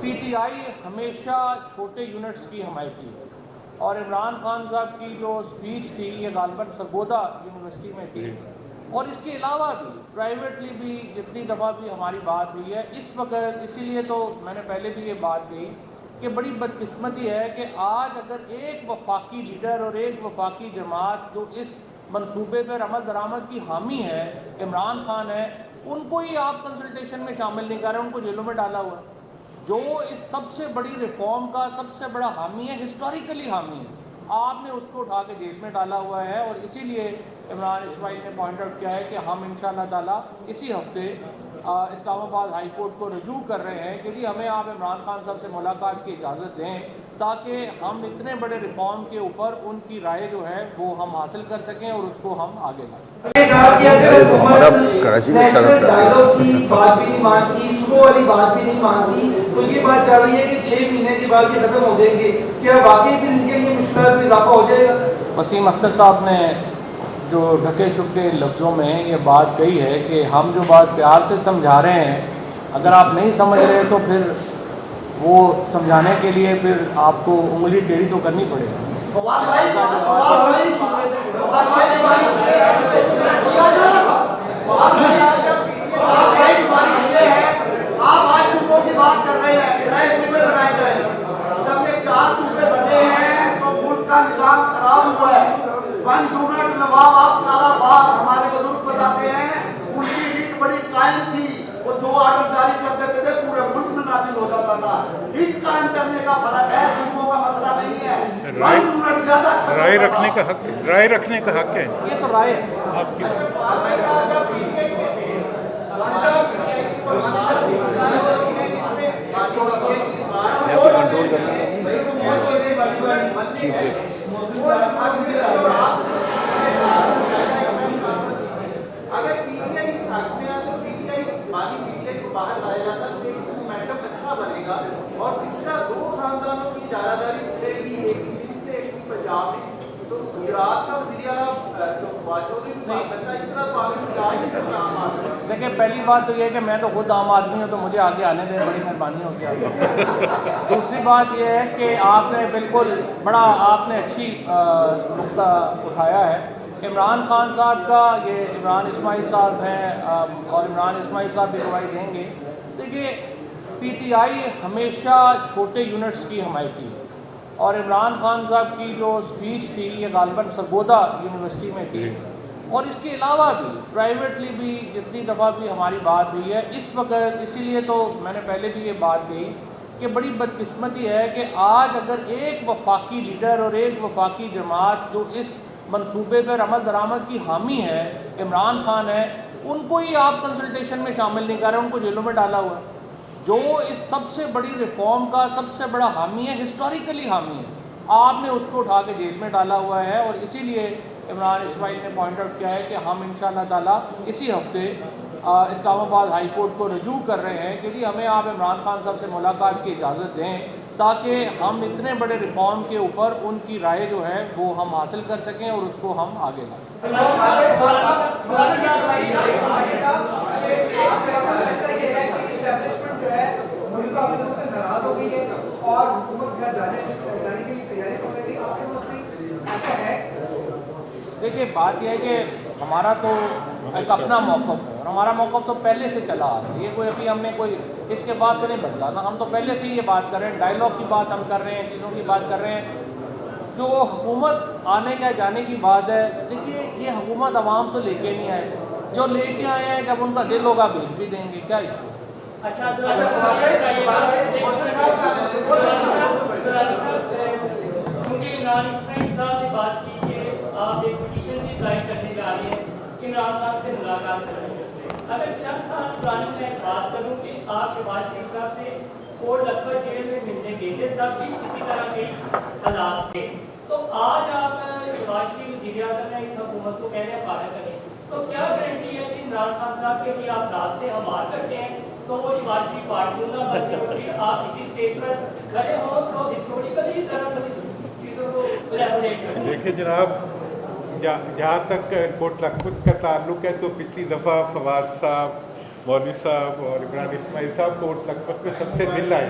PTI ہمیشہ چھوٹے units کی حمایتی ہے اور عمران خان صاحب کی جو اسپیچ تھی یہ غالباً سرگودا یونیورسٹی میں تھی، اور اس کے علاوہ بھی پرائیویٹلی بھی جتنی دفعہ بھی ہماری بات ہوئی ہے اس وقت، اسی لیے تو میں نے پہلے بھی یہ بات کہی کہ بڑی بدقسمتی ہے کہ آج اگر ایک وفاقی لیڈر اور ایک وفاقی جماعت جو اس منصوبے پر عمل درآمد کی حامی ہے، عمران خان ہے، ان کو ہی آپ کنسلٹیشن میں شامل نہیں کر رہے، ان کو جیلوں میں ڈالا ہوا ہے۔ جو اس سب سے بڑی ریفارم کا سب سے بڑا حامی ہے، ہسٹوریکلی حامی ہے، آپ نے اس کو اٹھا کے جیل میں ڈالا ہوا ہے۔ اور اسی لیے عمران اسماعیل نے پوائنٹ آؤٹ کیا ہے کہ ہم انشاءاللہ تعالیٰ اسی ہفتے اسلام آباد ہائی کورٹ کو رجوع کر رہے ہیں کہ جی ہمیں آپ عمران خان صاحب سے ملاقات کی اجازت دیں تاکہ ہم اتنے بڑے ریفارم کے اوپر ان کی رائے جو ہے وہ ہم حاصل کر سکیں اور اس کو ہم آگے لائیں۔ نیشنل ڈائیلاگ کی بات بھی نہیں مانتی، صبح والی بات بھی نہیں مانتی، تو یہ بات چل رہی ہے کہ 6 مہینے کے بعد یہ ختم ہو جائیں گے، کیا واقعی پھر ان کے لیے مشکلات میں اضافہ ہو جائے گا؟ وسیم اختر صاحب نے جو ڈھکے چھپے لفظوں میں یہ بات کہی ہے کہ ہم جو بات پیار سے سمجھا رہے ہیں، اگر آپ نہیں سمجھ رہے تو پھر وہ سمجھانے کے لیے پھر آپ کو انگلی ٹیڑھی تو کرنی پڑے گی۔ آپ آج صوبوں کی بات کر رہے ہیں کہ نئے صوبے بنائے جائیں، جب یہ 4 صوبے بنے ہیں تو ملک کا نظام خراب ہوا ہے۔ 1 یونٹ نواب آپ کالا باغ ہمارے بزرگ بتاتے ہیں، ان کی ریت بڑی قائم تھی، وہ جو آرڈر جاری کر دیتے تھے پورے ملک میں نافذ ہو جاتا تھا۔ ریت قائم کرنے کا فرق ہے، صوبوں کا مسئلہ نہیں ہے۔ 1 یونٹ زیادہ اچھا رائے رکھنے کا حق، رائے رکھنے کا حق ہے، یہ تو رائے ہے آپ کی کنٹرول کرنا اگر پی ٹی آئی ساتھ میں آئے تو پی ٹی آئی مانی پی ٹی آئی کو باہر لایا جاتا تو ایک مومنٹم اچھا بنے گا اور پچھلا 2 خاندانوں کی اجارہ داری اٹھے گی، ایک اسی سے ایک پنجاب میں، تو گجرات کا وزیر اعلیٰ جو واجوری بنتا اس طرح تو آگے جا ہی نہیں سکتا عام آدمی۔ دیکھیں پہلی بات تو یہ ہے کہ میں تو خود عام آدمی ہوں تو مجھے آگے آنے دیں، بڑی مہربانی ہوگی آپ کی۔ دوسری بات یہ ہے کہ آپ نے بالکل بڑا آپ نے اچھی نقطہ اٹھایا ہے۔ عمران خان صاحب کا یہ عمران اسماعیل صاحب ہیں اور عمران اسماعیل صاحب بھی گواہی دیں گے۔ دیکھیے پی ٹی آئی ہمیشہ چھوٹے یونٹس کی حمایتی ہے اور عمران خان صاحب کی جو اسپیچ تھی یہ غالباً سرگودا یونیورسٹی میں تھی، اور اس کے علاوہ بھی پرائیویٹلی بھی جتنی دفعہ بھی ہماری بات ہوئی ہے اس وقت، اسی لیے تو میں نے پہلے بھی یہ بات کہی کہ بڑی بدقسمتی ہے کہ آج اگر ایک وفاقی لیڈر اور ایک وفاقی جماعت جو اس منصوبے پر عمل درآمد کی حامی ہے، عمران خان ہے، ان کو ہی آپ کنسلٹیشن میں شامل نہیں کر رہے، ان کو جیلوں میں ڈالا ہوا ہے۔ جو اس سب سے بڑی ریفارم کا سب سے بڑا حامی ہے، ہسٹوریکلی حامی ہے، آپ نے اس کو اٹھا کے جیل میں ڈالا ہوا ہے۔ اور اسی لیے عمران اسماعیل نے پوائنٹ آؤٹ کیا ہے کہ ہم انشاءاللہ تعالیٰ اسی ہفتے اسلام آباد ہائی کورٹ کو رجوع کر رہے ہیں کہ جی ہمیں آپ عمران خان صاحب سے ملاقات کی اجازت دیں تاکہ ہم اتنے بڑے ریفارم کے اوپر ان کی رائے جو ہے وہ ہم حاصل کر سکیں اور اس کو ہم آگے لائیں۔ دیکھیے بات یہ ہے کہ ہمارا تو ایک اپنا موقف ہے اور ہمارا موقف تو پہلے سے چلا آ رہا ہے، یہ کوئی ابھی ہم نے کوئی اس کے بعد تو نہیں بدلا نا، ہم تو پہلے سے ہی یہ بات کر رہے ہیں، ڈائیلاگ کی بات ہم کر رہے ہیں، چیزوں کی بات کر رہے ہیں۔ جو حکومت آنے یا جانے کی بات ہے، دیکھیے یہ حکومت عوام تو لے کے نہیں آئے، جو لے کے آئے ہیں جب ان کا دل ہوگا بھیج بھی دیں گے، کیا ایشو ہے؟ آپ ایک پٹیشن بھی دائر کرنے جا رہے ہیں کہ عمران خان سے ملاقات کریں۔ اگر چند سال پرانی میں بات کروں کہ آپ شہباز شریف صاحب سے کوٹ اکبر جیل میں ملنے گئے تھے، تب بھی کسی طرح کے حالات تھے، تو آج آپ شہباز شریف وزیر اعظم نے اس حکومت کو کہہ رہے فارغ کریں، تو کیا گارنٹی ہے کہ عمران خان صاحب کے لیے آپ راستے ہموار کرتے ہیں تو وہ شہباز شریف پارٹی نہ بن کے آپ اسی اسٹیج پر کھڑے ہوں تو ہسٹوریکلی اس طرح چیزوں کو الیبوریٹ کریں؟ دیکھیں جناب، جہاں تک کوٹ لکھپت کا تعلق ہے تو پچھلی دفعہ فواد صاحب، مولوی صاحب اور عمران اسماعیل صاحب کوٹ لکھپت میں سب سے مل آئے،